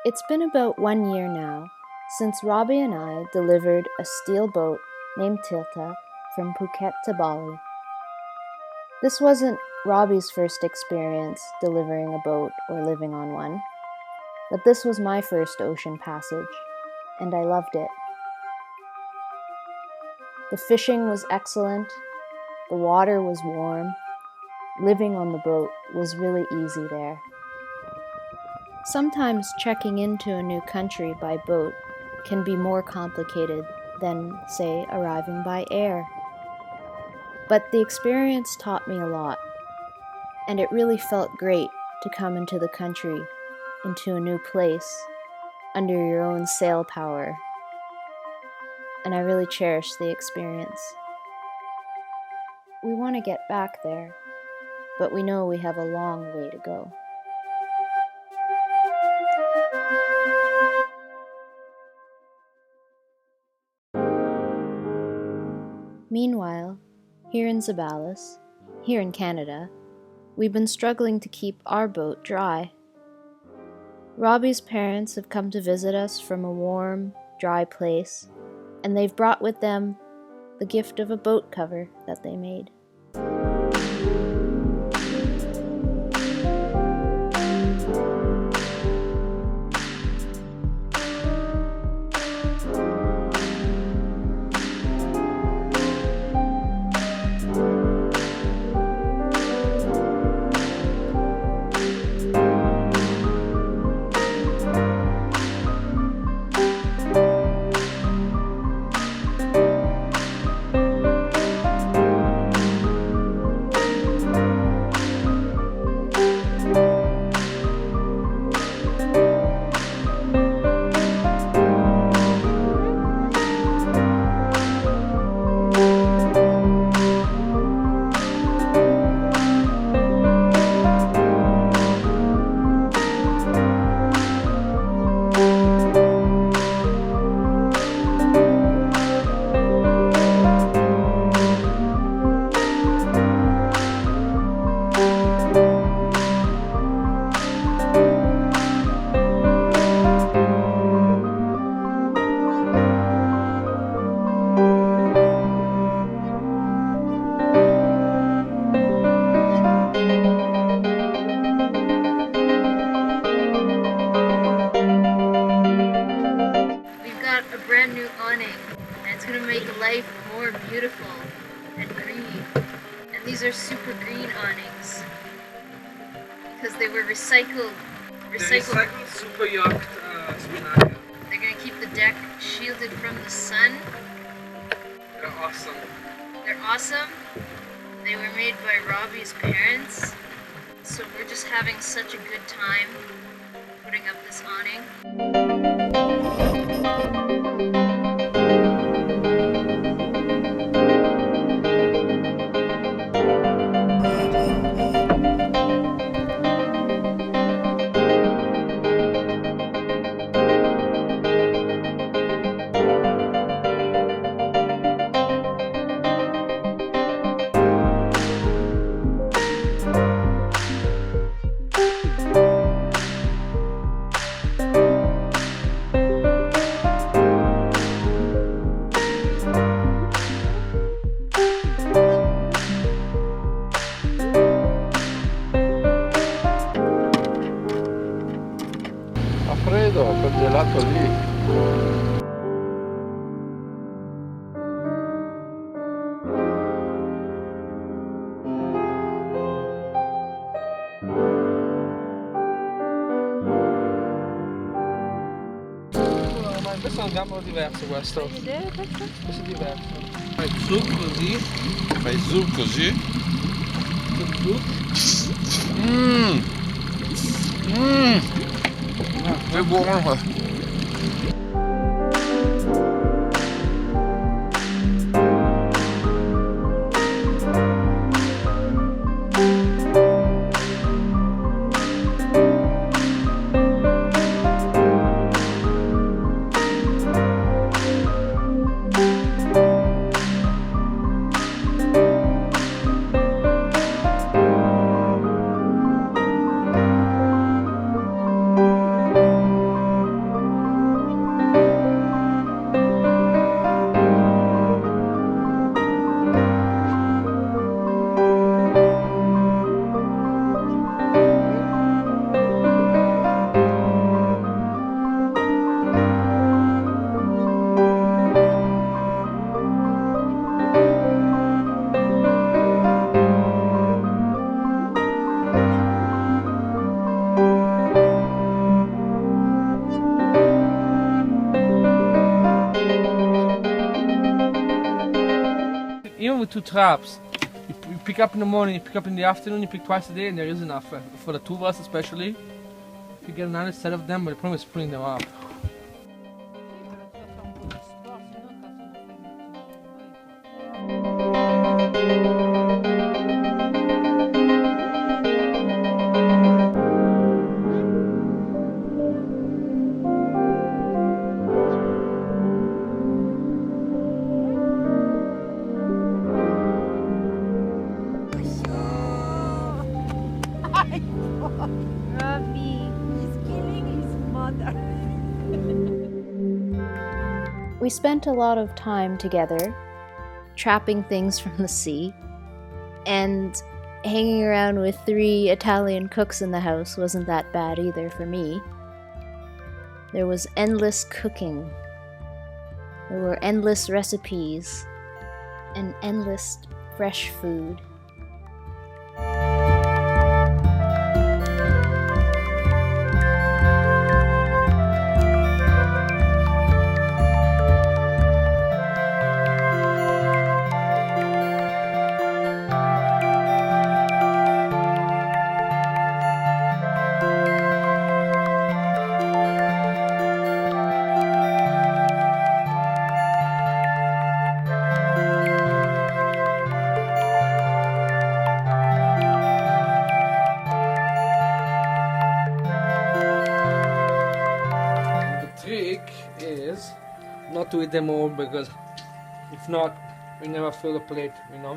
It's been about 1 year now since Robbie and I delivered a steel boat named Tilta from Phuket to Bali. This wasn't Robbie's first experience delivering a boat or living on one, but this was my first ocean passage, and I loved it. The fishing was excellent, the water was warm, living on the boat was really easy there. Sometimes checking into a new country by boat can be more complicated than, say, arriving by air. But the experience taught me a lot, and it really felt great to come into the country, into a new place, under your own sail power. And I really cherish the experience. We want to get back there, but we know we have a long way to go. Meanwhile, here in Zeballos, here in Canada, we've been struggling to keep our boat dry. Robbie's parents have come to visit us from a warm, dry place, and they've brought with them the gift of a boat cover that they made. New awning, and it's going to make life more beautiful and green. And these are super green awnings because they were recycled super yacht spinnaker. They're going to keep the deck shielded from the sun. They're awesome. They're awesome. They were made by Robbie's parents, so we're just having such a good time putting up this awning. Freddo, congelato lì. Ma questo è un gambero diverso questo. Questo è diverso. Fai zuc così. Fai zoom così. Che buono! 2 traps. You pick up in the morning, you pick up in the afternoon, you pick twice a day, and there is enough for the 2 of us especially. If you get another set of them, but the problem is putting them up. We spent a lot of time together, trapping things from the sea, and hanging around with 3 Italian cooks in the house wasn't that bad either for me. There was endless cooking. There were endless recipes and endless fresh food. Is not to eat them all, because if not, we never fill the plate, you know.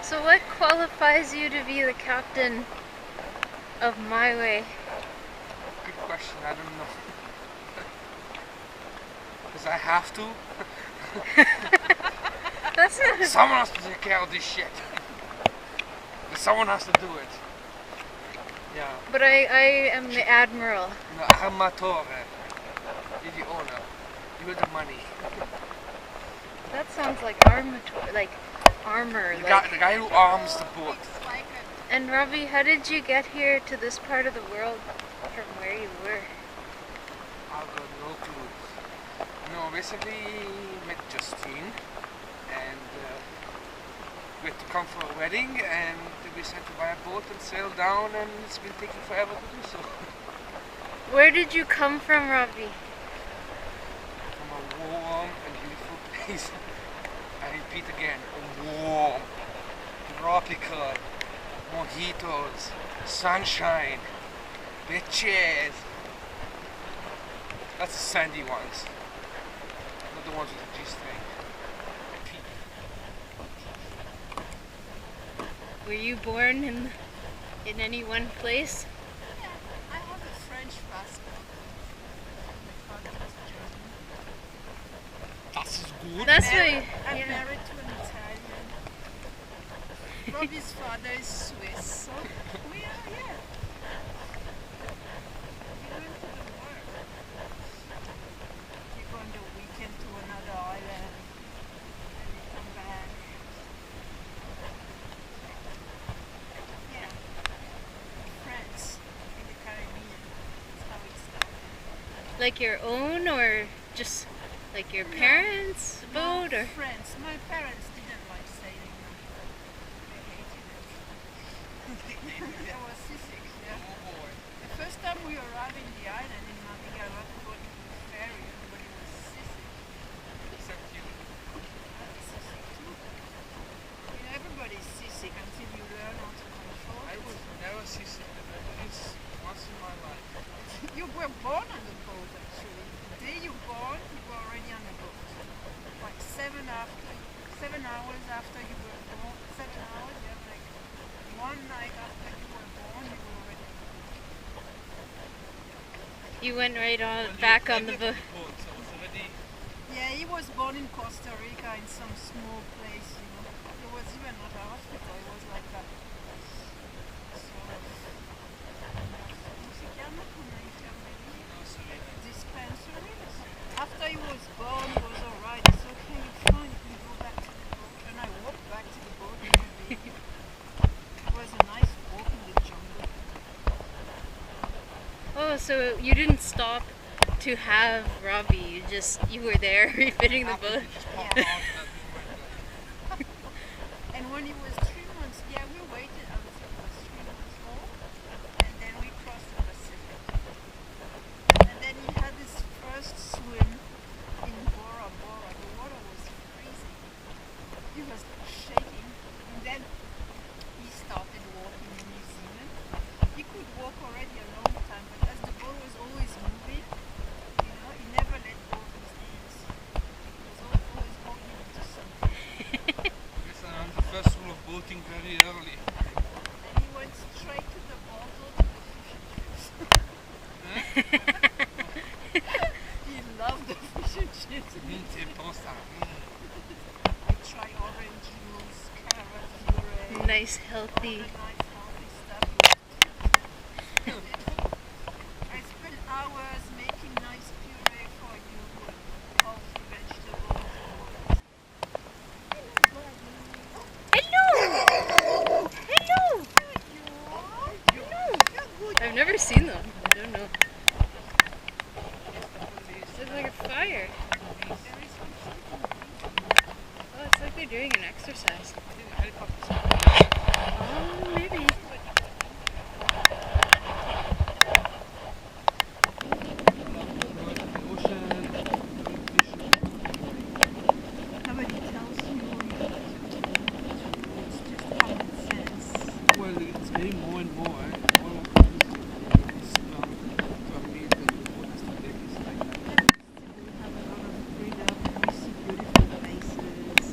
So what qualifies you to be the captain of Maiweh? Good question, I don't know. Because I have to. That's not Someone has to take care of this shit. Someone has to do it. Yeah. But I am the admiral. No, armatore. You're the owner. You're the money. That sounds like armator, like armor. The like. guy who arms the boat. And Ravi, how did you get here to this part of the world from where you were? I've got no clue. No, basically met Justine, and we had to come for a wedding, and we had to buy a boat and sail down, and it's been taking forever to do so. Where did you come from, Ravi? From a warm and beautiful place. I repeat again, warm, tropical, mojitos, sunshine, beaches. That's the sandy ones, not the ones with the G-string. Were you born in any one place? Yeah, I have a French passport. My father was German. Das ist gut. That's why. I'm Yeah. married to an Italian. Robbie's father is Swiss, so we are here. We went to the work. We go on the weekend to another island, and we come back. Yeah, France in the Caribbean. That's how it started. Like your own, or just like your parents' boat, or? Friends. My parents didn't like sailing. They hated it. I was seasick, yeah. The first time we arrived in the island in Naviga, we going to the ferry, everybody was seasick. Except you. I was seasick too. You know, everybody's seasick until you learn how to control seasick. It's once in my life. You were born on the boat actually. The day you born, you were already on the boat. Like 7 hours after you were born, 7 hours, you have like one night after you were born, you were already on the boat. You went right on When back you on the entered boat. so it's already Yeah, he was born in Costa Rica in some small place, you know. It was even not a hospital, it was like that. Sort of dispensary. After he was born, it was alright. It's okay, it's fine, you can go back to the boat. And I walked back to the boat with my baby. It was a nice walk in the jungle. Oh, so you didn't stop to have Robbie. You were there refitting the boat. just popped Yeah. out and we went And when he was 3 months, yeah, we waited until he was 3 months old, and then we crossed the Pacific. And then he had his first swim in Bora Bora. The water was freezing. He was shaking. And then he started walking in New Zealand. He could walk already a long time, but as the boat was always moving, you know, he never let go of his hands. He was always holding onto something. Yes, I learned the first rule of boating very early. And he went straight to the bottle to the fish and chips. He loved the fish and chips. C'est bon ça. We try orange juice, carrot puree, Nice, all healthy. the nice healthy stuff. I spent hours making nice puree for you, healthy vegetables. Hello! Hello! I've never seen them. I don't know. Looks like a fire. Oh, it's like they're doing an exercise. Maybe. Nobody tells you it's just common sense. Well, it's getting more and more. All of this permit and the boat has to take is like that. We have a lot of freedom and we see beautiful places.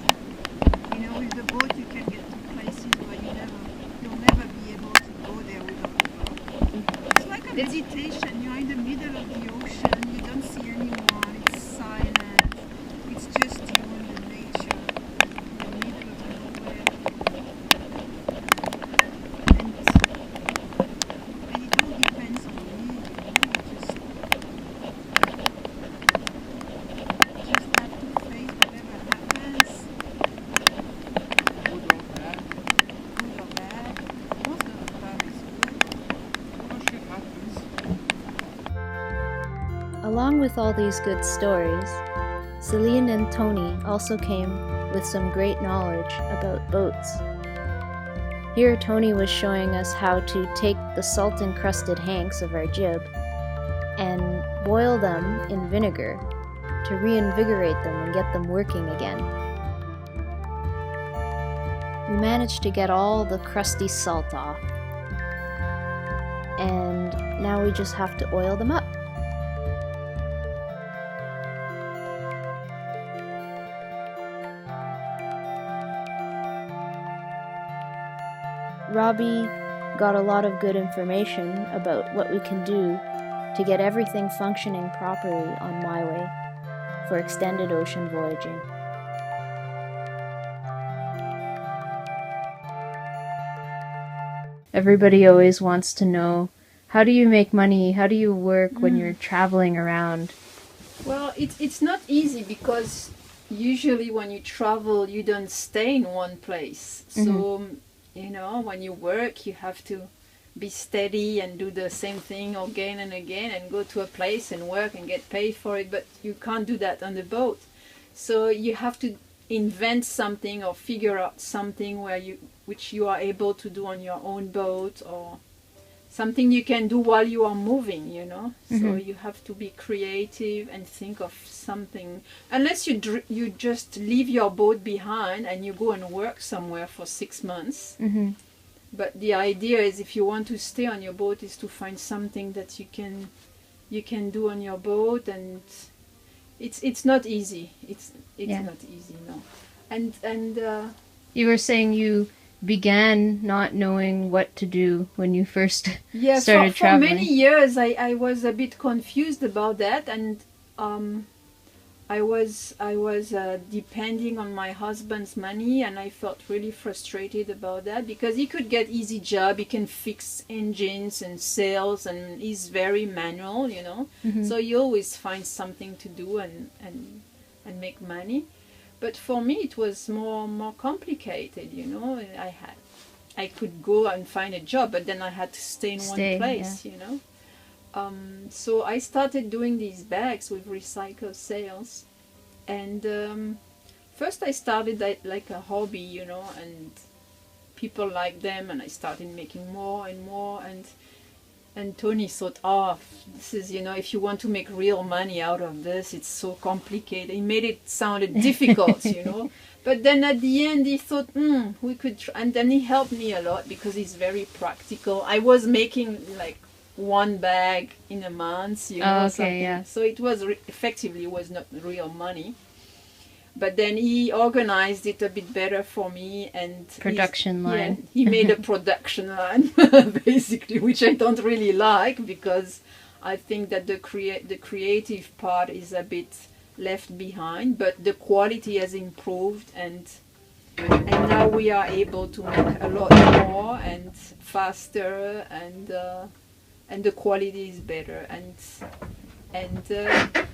You know, with the boat you can get to places where you'll never be able to go there without the boat. It's like a meditation. You're in the middle of the ocean. You don't see anyone. It's silent. It's just you and the nature in the middle of nowhere. And it all depends on you. You just have to face whatever happens, Good or bad. good or bad. Most of the time it's good. Well, shit happens. Along with all these good stories, Celine and Tony also came with some great knowledge about boats. Here, Tony was showing us how to take the salt-encrusted hanks of our jib and boil them in vinegar to reinvigorate them and get them working again. We managed to get all the crusty salt off, and now we just have to oil them up. Robbie got a lot of good information about what we can do to get everything functioning properly on Maiweh for extended ocean voyaging. Everybody always wants to know, how do you make money? How do you work when you're traveling around? Well, it's not easy because usually when you travel, you don't stay in one place. So, you know, when you work, you have to be steady and do the same thing again and again and go to a place and work and get paid for it. But you can't do that on the boat. So you have to invent something or figure out something which you are able to do on your own boat, or something you can do while you are moving, you know. So you have to be creative and think of something. Unless you just leave your boat behind and you go and work somewhere for 6 months, But the idea is, if you want to stay on your boat, is to find something that you can do on your boat, and it's not easy. It's not easy, no. And You were saying you began not knowing what to do when you first yeah, started for traveling. many years I was a bit confused about that, and I was depending on my husband's money, and I felt really frustrated about that, because he could get easy job, he can fix engines and sails, and he's very manual, you know. So you always find something to do and make money. But for me it was more complicated, you know. I could go and find a job, but then I had to stay in one place, you know. So I started doing these bags with recycled sails, and first I started like a hobby, you know, and people liked them, and I started making more and more, and Tony thought, oh, this is, you know, if you want to make real money out of this, it's so complicated. He made it sounded difficult, you know. But then at the end he thought, we could try. And then he helped me a lot, because he's very practical. I was making like one bag in a month, you know, something. Yeah. So it was effectively was not real money. But then he organized it a bit better for me, and Production line. Yeah, he made a production line basically, which I don't really like, because I think that the creative part is a bit left behind, but the quality has improved, and now we are able to make a lot more and faster, and the quality is better, and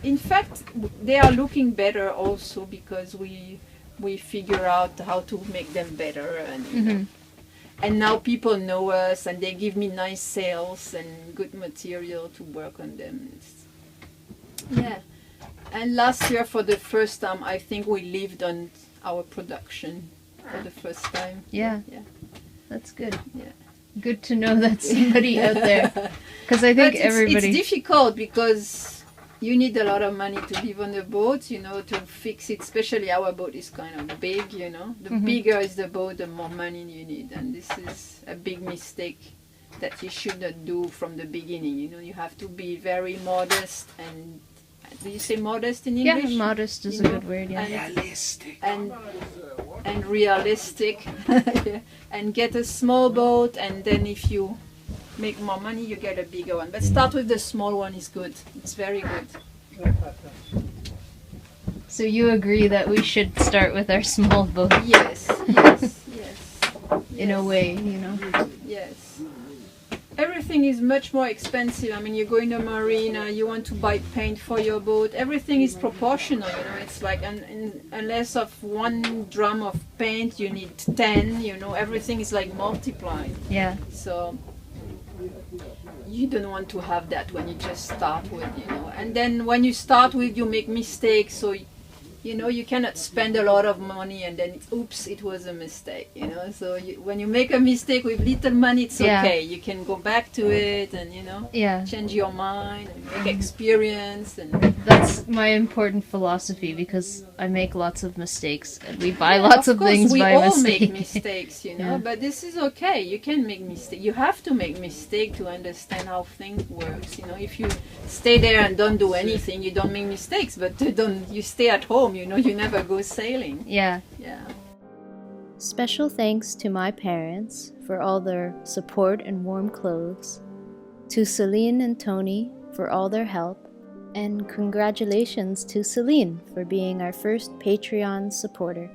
in fact they are looking better also, because we figure out how to make them better, and you know. And now people know us, and they give me nice sails and good material to work on them. Yeah. And last year, for the first time, I think we lived on our production for the first time. Yeah. Yeah. That's good. Yeah. Good to know that somebody out there, because I think it's difficult, because you need a lot of money to live on the boat, you know, to fix it. Especially our boat is kind of big, you know. The bigger is the boat, the more money you need, and this is a big mistake that you should not do from the beginning. You know, you have to be very modest, and do you say modest in English? Yeah, modest is a good word. Yeah. Realistic. And realistic. Yeah. And get a small boat, and then if you make more money, you get a bigger one. But start with the small one is good. It's very good. So you agree that we should start with our small boat? Yes. In a way, you know. Yes. Everything is much more expensive. I mean, you go in a marina, you want to buy paint for your boat. Everything is proportional, you know. It's like, unless of 1 drum of paint, you need 10, you know. Everything is like multiplied. Yeah. So you don't want to have that when you just start with, you know. And then when you start with, you make mistakes, so you know, you cannot spend a lot of money and then oops, it was a mistake, you know. So when you make a mistake with little money, it's okay. You can go back to it, and you know, change your mind and make experience. And that's my important philosophy, because I make lots of mistakes, and we buy lots of things by mistake. We all make mistakes, you know. But this is okay. You can make mistakes. You have to make mistakes to understand how things works. You know, if you stay there and don't do anything, you don't make mistakes. But you stay at home. You know, you never go sailing. Yeah. Special thanks to my parents for all their support and warm clothes, to Celine and Tony for all their help, and congratulations to Celine for being our first Patreon supporter.